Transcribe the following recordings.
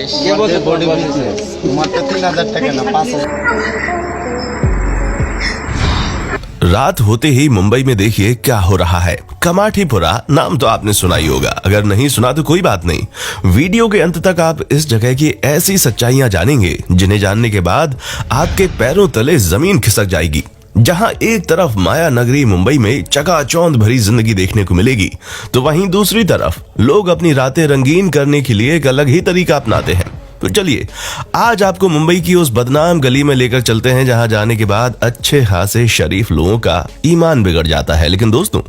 কে বলছে body business? মাত্র 3000 টাকা না 5000। रात होते ही मुंबई में देखिए क्या हो रहा है। कमाठीपुरा नाम तो आपने सुना ही होगा, अगर नहीं सुना तो कोई बात नहीं। वीडियो के अंत तक आप इस जगह की ऐसी सच्चाइयां जानेंगे जिन्हें जानने के बाद आपके पैरों तले जमीन खिसक जाएगी। जहां एक तरफ माया नगरी मुंबई में चकाचौंध भरी जिंदगी देखने को मिलेगी, तो वहीं दूसरी तरफ लोग अपनी रातें रंगीन करने के लिए एक अलग ही तरीका अपनाते हैं। तो चलिए आज आपको मुंबई की उस बदनाम गली में लेकर चलते हैं जहां जाने के बाद अच्छे खासे शरीफ लोगों का ईमान बिगड़ जाता है। लेकिन दोस्तों,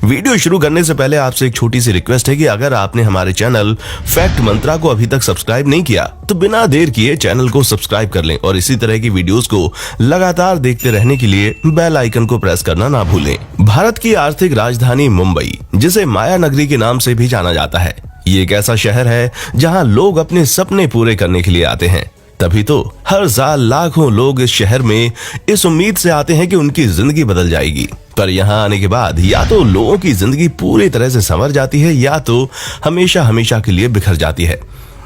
वीडियो शुरू करने से पहले आपसे एक छोटी सी रिक्वेस्ट है कि अगर आपने हमारे चैनल फैक्ट मंत्रा को अभी तक सब्सक्राइब नहीं किया तो बिना देर किए चैनल को सब्सक्राइब कर लें और इसी तरह की वीडियोस को लगातार देखते रहने के लिए बेल आइकन को प्रेस करना ना भूलें। भारत की आर्थिक राजधानी मुंबई, जिसे माया नगरी के नाम से भी जाना जाता है, ये एक ऐसा शहर है जहां लोग अपने सपने पूरे करने के लिए आते हैं। तभी तो हर साल लाखों लोग इस शहर में इस उम्मीद से आते हैं कि उनकी जिंदगी बदल जाएगी। पर यहाँ आने के बाद या तो लोगों की जिंदगी पूरी तरह से संवर जाती है या तो हमेशा हमेशा के लिए बिखर जाती है।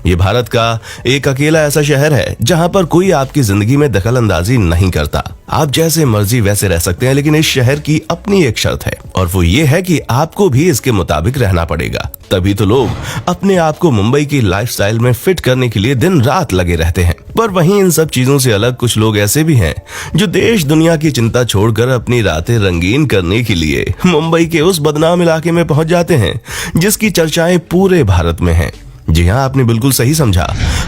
ये भारत का एक अकेला ऐसा शहर है जहां पर कोई आपकी जिंदगी में दखल अंदाजी नहीं करता। आप जैसे मर्जी वैसे रह सकते हैं, लेकिन इस शहर की अपनी एक शर्त है और वो ये है कि आपको भी इसके मुताबिक रहना पड़ेगा। तभी तो लोग अपने आप को मुंबई की लाइफस्टाइल में फिट करने के लिए दिन रात लगे रहते हैं। पर वहीं इन सब चीजों से अलग कुछ लोग ऐसे भी हैं जो देश दुनिया की चिंता छोड़कर अपनी रातें रंगीन करने के लिए मुंबई के उस बदनाम इलाके में पहुंच जाते हैं जिसकी चर्चाएं पूरे भारत में हैं। जी हाँ, आपने बिल्कुल सही समझा,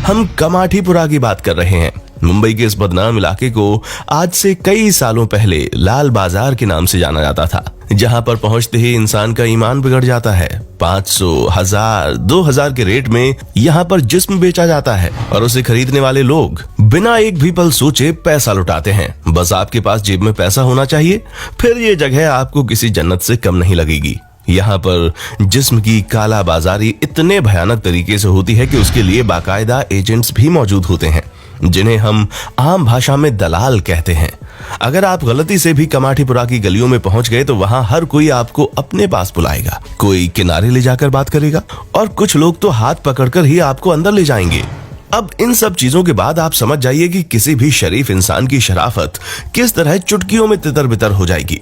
हम कमाठीपुरा की बात कर रहे हैं। मुंबई के इस बदनाम इलाके को आज से कई सालों पहले लाल बाजार के नाम से जाना जाता था, जहां पर पहुंचते ही इंसान का ईमान बिगड़ जाता है। 500, 1000, 2000 के रेट में यहां पर जिस्म बेचा जाता है और उसे खरीदने वाले लोग बिना एक भी पल सोचे पैसा लुटाते हैं। बस आपके पास जेब में पैसा होना चाहिए, फिर ये जगह आपको किसी जन्नत से कम नहीं लगेगी। यहाँ पर जिस्म की काला बाजारी इतने भयानक तरीके से होती है कि उसके लिए बाकायदा एजेंट्स भी मौजूद होते हैं, जिन्हें हम आम भाषा में दलाल कहते हैं। अगर आप गलती से भी कमाठीपुरा की गलियों में पहुंच गए तो वहां हर कोई आपको अपने पास बुलाएगा, कोई किनारे ले जाकर बात करेगा और कुछ लोग तो हाथ पकड़कर ही आपको अंदर ले जाएंगे। अब इन सब चीजों के बाद आप समझ जाइए कि किसी भी शरीफ इंसान की शराफत किस तरह चुटकियों में तितर बितर हो जाएगी।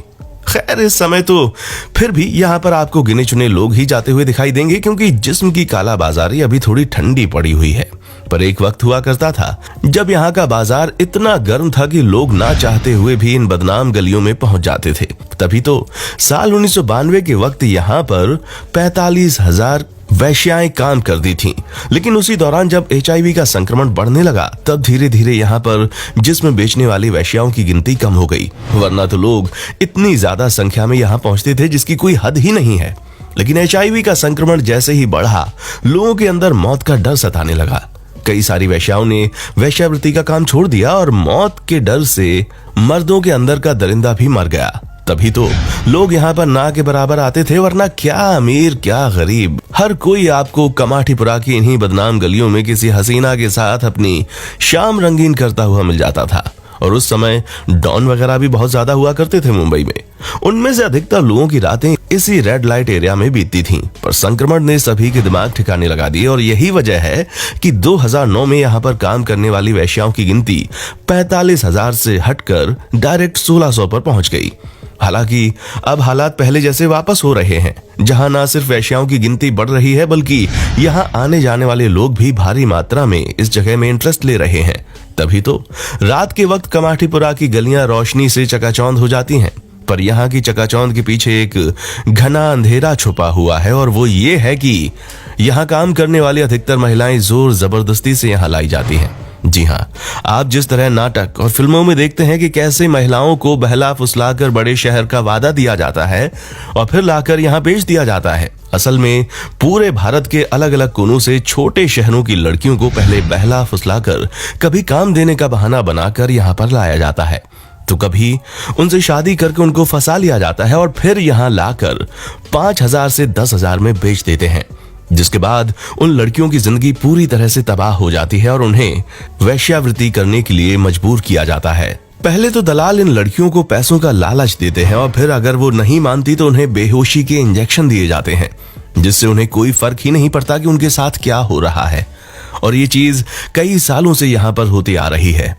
खैर, इस समय तो फिर भी यहाँ पर आपको गिने चुने लोग ही जाते हुए दिखाई देंगे, क्योंकि जिस्म की काला बाजारी अभी थोड़ी ठंडी पड़ी हुई है। पर एक वक्त हुआ करता था जब यहाँ का बाजार इतना गर्म था कि लोग ना चाहते हुए भी इन बदनाम गलियों में पहुंच जाते थे। तभी तो साल 1992 के वक्त यहाँ पर 45,000 वैश्याएं काम करती थीं। लेकिन उसी दौरान जब HIV का संक्रमण बढ़ने लगा, तब धीरे धीरे यहाँ पर जिस्म बेचने वाली वैश्याओं की गिनती कम हो गई, वरना तो लोग इतनी ज्यादा संख्या में यहाँ पहुंचते थे जिसकी कोई हद ही नहीं है। लेकिन HIV का संक्रमण जैसे ही बढ़ा, लोगों के अंदर मौत का डर सताने लगा। कई सारी वैश्याओं ने वेश्यावृत्ति का काम छोड़ दिया और मौत के डर से मर्दों के अंदर का दरिंदा भी मर गया। तभी तो लोग यहाँ पर ना के बराबर आते थे, वरना क्या अमीर क्या गरीब, हर कोई आपको कमाठीपुरा की इन्हीं बदनाम गलियों में किसी हसीना के साथ अपनी शाम रंगीन करता हुआ मिल जाता था। और उस समय डॉन वगैरह भी बहुत ज्यादा हुआ करते थे मुंबई में। उनमें से अधिकतर लोगों की रातें इसी रेड लाइट एरिया में बीतती थीं। पर संक्रमण ने सभी के दिमाग ठिकाने लगा दिए और यही वजह है कि 2009 में यहाँ पर काम करने वाली वैश्याओं की गिनती 45,000 से हटकर डायरेक्ट 1600 पर पहुंच गई। हालांकि अब हालात पहले जैसे वापस हो रहे हैं, जहां ना सिर्फ वैश्याओं की गिनती बढ़ रही है बल्कि यहां आने जाने वाले लोग भी भारी मात्रा में इस जगह में इंटरेस्ट ले रहे हैं। तभी तो रात के वक्त कमाठीपुरा की गलियां रोशनी से चकाचौंध हो जाती हैं। पर यहाँ की चकाचौंध के पीछे एक घना अंधेरा छुपा हुआ है और वो ये है कि यहाँ काम करने वाली अधिकतर महिलाएं जोर जबरदस्ती से यहाँ लाई जाती हैं। जी हाँ, आप जिस तरह नाटक और फिल्मों में देखते हैं कि कैसे महिलाओं को बहला फुसलाकर बड़े शहर का वादा दिया जाता है और फिर लाकर यहाँ बेच दिया जाता है, असल में पूरे भारत के अलग अलग कोनों से छोटे शहरों की लड़कियों को पहले बहला फुसलाकर कभी काम देने का बहाना बनाकर यहाँ पर लाया जाता है, तो कभी उनसे शादी करके उनको फंसा लिया जाता है और फिर यहाँ लाकर 5,000 से 10,000 में बेच देते हैं, जिसके बाद उन लड़कियों की जिंदगी पूरी तरह से तबाह हो जाती है और उन्हें वैश्यावृत्ति करने के लिए मजबूर किया जाता है। पहले तो दलाल इन लड़कियों को पैसों का लालच देते हैं और फिर अगर वो नहीं मानती तो उन्हें बेहोशी के इंजेक्शन दिए जाते हैं, जिससे उन्हें कोई फर्क ही नहीं पड़ता कि उनके साथ क्या हो रहा है। और ये चीज कई सालों से यहाँ पर होती आ रही है।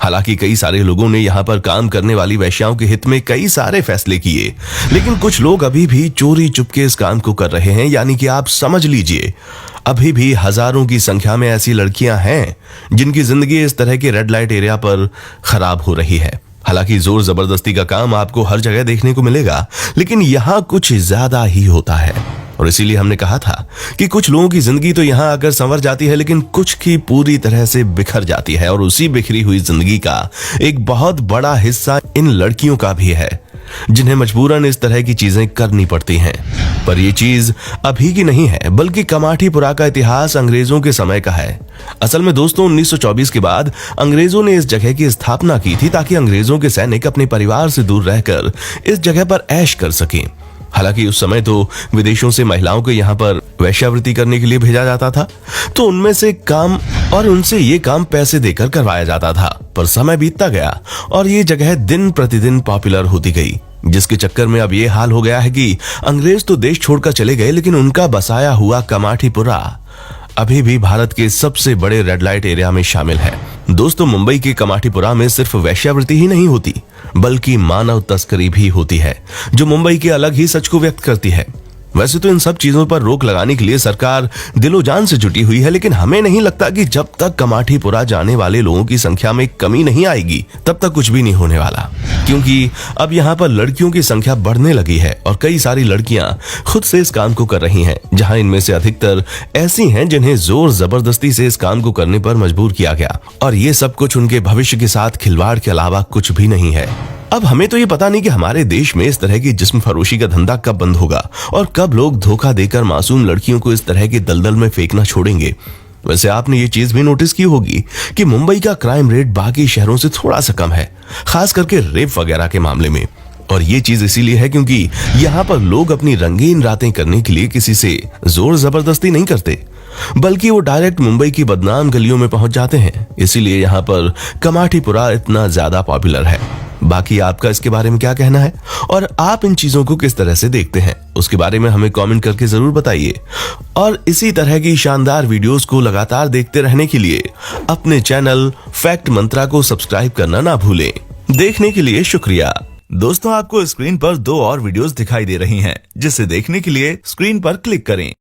हालांकि कई सारे लोगों ने यहाँ पर काम करने वाली वेश्याओं के हित में कई सारे फैसले किए, लेकिन कुछ लोग अभी भी चोरी चुपके इस काम को कर रहे हैं। यानी कि आप समझ लीजिए, अभी भी हजारों की संख्या में ऐसी लड़कियां हैं जिनकी जिंदगी इस तरह के रेड लाइट एरिया पर खराब हो रही है। हालांकि जोर जबरदस्ती का काम आपको हर जगह देखने को मिलेगा, लेकिन यहाँ कुछ ज्यादा ही होता है। और इसीलिए हमने कहा था कि कुछ लोगों की जिंदगी तो यहाँ आकर संवर जाती है, लेकिन कुछ की पूरी तरह से बिखर जाती है। और उसी बिखरी हुई जिंदगी का एक बहुत बड़ा हिस्सा इन लड़कियों का भी है, जिन्हें मजबूरन इस तरह की चीजें करनी पड़ती हैं। पर यह चीज अभी की नहीं है, बल्कि कमाठीपुरा का इतिहास अंग्रेजों के समय का है। असल में दोस्तों, 1924 के बाद अंग्रेजों ने इस जगह की स्थापना की थी ताकि अंग्रेजों के सैनिक अपने परिवार से दूर रहकर इस जगह पर ऐश कर सकें। हालांकि उस समय तो विदेशों से महिलाओं को यहाँ पर वैश्यावृत्ति करने के लिए भेजा जाता था, तो उनमें से काम और उनसे ये काम पैसे देकर करवाया जाता था। पर समय बीतता गया और ये जगह दिन प्रतिदिन पॉपुलर होती गई, जिसके चक्कर में अब ये हाल हो गया है कि अंग्रेज तो देश छोड़कर चले गए, लेकिन उनका बसाया हुआ कमाठीपुरा अभी भी भारत के सबसे बड़े रेड लाइट एरिया में शामिल है। दोस्तों, मुंबई के कमाठीपुरा में सिर्फ वैश्यावृत्ति ही नहीं होती, बल्कि मानव तस्करी भी होती है, जो मुंबई के अलग ही सच को व्यक्त करती है। वैसे तो इन सब चीजों पर रोक लगाने के लिए सरकार दिलो जान से जुटी हुई है, लेकिन हमें नहीं लगता कि जब तक कमाठीपुरा जाने वाले लोगों की संख्या में कमी नहीं आएगी, तब तक कुछ भी नहीं होने वाला। क्योंकि अब यहाँ पर लड़कियों की संख्या बढ़ने लगी है और कई सारी लड़कियां खुद से इस काम को कर रही हैं, जहां इनमें से अधिकतर ऐसी हैं जिन्हें जोर जबरदस्ती से इस काम को करने पर मजबूर किया गया। और ये सब कुछ उनके भविष्य के साथ खिलवाड़ के अलावा कुछ भी नहीं है। अब हमें तो ये पता नहीं कि हमारे देश में इस तरह की जिस्म फरोशी का धंधा कब बंद होगा और कब लोग धोखा देकर मासूम लड़कियों को इस तरह के दलदल में फेंकना छोड़ेंगे। वैसे आपने ये चीज भी नोटिस की होगी कि मुंबई का क्राइम रेट बाकी शहरों से थोड़ा सा कम है, खास करके रेप वगैरह के मामले में। और ये चीज इसीलिए है क्योंकि यहाँ पर लोग अपनी रंगीन रातें करने के लिए किसी से जोर जबरदस्ती नहीं करते, बल्कि वो डायरेक्ट मुंबई की बदनाम गलियों में पहुंच जाते हैं। इसीलिए यहाँ पर कमाठीपुरा इतना ज्यादा पॉपुलर है। बाकी आपका इसके बारे में क्या कहना है और आप इन चीजों को किस तरह से देखते हैं, उसके बारे में हमें कमेंट करके जरूर बताइए। और इसी तरह की शानदार वीडियोस को लगातार देखते रहने के लिए अपने चैनल फैक्ट मंत्रा को सब्सक्राइब करना ना भूलें। देखने के लिए शुक्रिया। दोस्तों, आपको स्क्रीन पर 2 और वीडियोस दिखाई दे रही हैं, जिसे देखने के लिए स्क्रीन पर क्लिक करें।